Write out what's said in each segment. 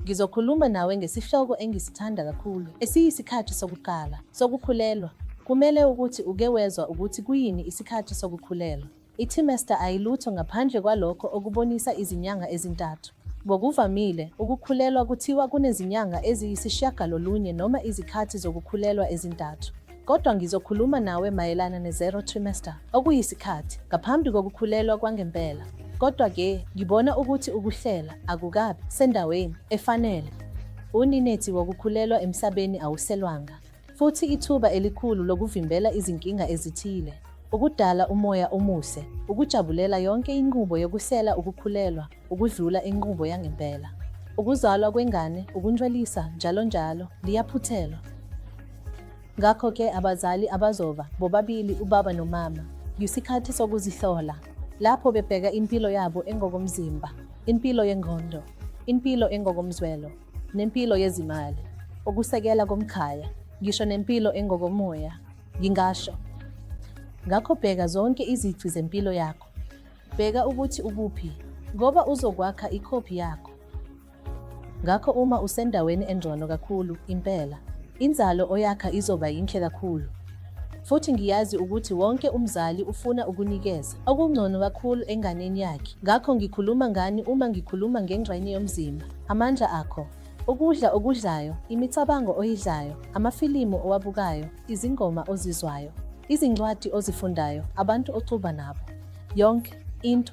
Ngizokhuluma nawe ngesihloko engisithanda kakhulu, esiyisikhathi sokuqala sokukhulelwa. Kumele ukuthi uke wezwa ukuthi kuyini isikhathi sokukhulelwa. I-trimester ayilutho ngaphandle kwalokho okubonisa izinyanga ezintathu. Ngokuvamile, ukukhulelwa kuthiwa kunezinyanga eziyisishiyagalolunye noma izikhathi zokukhulelwa ezintathu. Kodwa ngizokhuluma nawe mayelana ne-0 trimester, okuyisikhathi ngaphambi kokukhulelwa kwangempela. Kodwa-ke, ngibona ukuthi ukuhlela akukabi sendaweni efanele. Uninethi wokukhulelwa emhlabeni awuselwanga, futhi ithuba elikhulu lokuvimbela izinkinga ezithile, ukudala umoya omuhle, ukujabulela yonke inqubo yokuhlela ukukhulelwa, ukudlula inqubo yangempela. Ukuzalwa kwengane, ukundlelisa, njalo liyaphuthelwa. Ngakho-ke abazali abazoba bobabili ubaba nomama, yisikhathi sokuzihlola, lapho bebheka impilo yabo engokomzimba, impilo yengqondo, impilo engokomzwelo, nempilo yezimali, ukusekela komkhaya, ngisho nempilo engokomoya, ngingasho. Ngakho bheka zonke izici zempilo yakho. Bheka ukuthi ukuphi, ngoba uzokwakha ikhophi yakho. Ngakho uma usendaweni engcono kakhulu impela, inzalo oyakha izoba yinhle kakhulu. Futhi ngiyazi ukuthi wonke umzali ufuna ukunikeza okungcono kakhulu enganeni yakhe. Ngakho ngikhuluma ngani uma ngikhuluma ngengxenye yomzimba? Amandla akho, ukudla okudlayo, imicabango oyidlayo, amafilimu owabukayo, izingoma ozizwayo, izincwadi ozifundayo, abantu oxuba nabo, yonke into.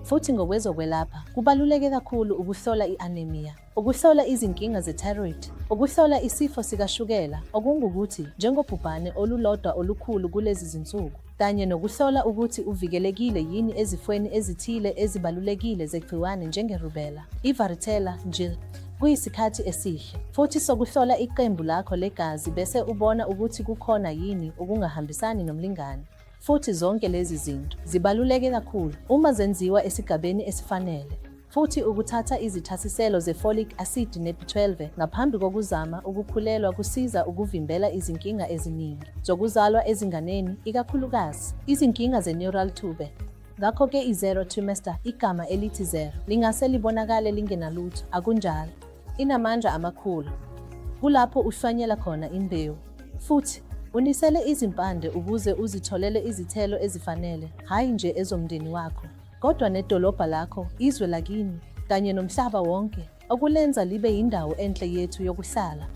Futhi ngokwezokwelapha, kubaluleke kakhulu ukuhlola i-anemia, ukuhlola izinkinga ze-thyroid, ukuhlola isifo sikashukela, okungukuthi njengobhubhane olulodwa olukhulu kulezi zinsuku, kanye nokuhlola ukuthi uvikelekile yini ezifweni ezithile ezibalulekile zegciwane njengerubella, i-varicella njll. Kuyisikhathi esihle futhi sokuhlola iqembu lakho legazi bese ubona ukuthi kukhona yini okungahambisani nomlingani. Futhi zonke lezi zinto zibaluleke kakhulu uma zenziwa esigabeni esifanele. Futhi ukuthatha izithasiselo ze-folic acid ne-B12 ngaphambi kokuzama ukukhulelwa kusiza ukuvimbela izinkinga eziningi zokuzalwa ezinganeni, ikakhulukazi izinkinga ze-neural tube. Ngakho-ke i-0 trimester, igama elithi 0, lingase libonakale lingenalutho, akunjalo. Inamandla amakhulu. Kulapho uhlwanyela khona imbewu. Futhi unisele izimpande ukuze uzitholele izithelo ezifanele, hhayi nje ezomndeni wakho, kodwa nedolobha lakho, izwe lakini, kanye nomhlaba wonke, okulenza libe yindawo enhle yethu yokuhlala.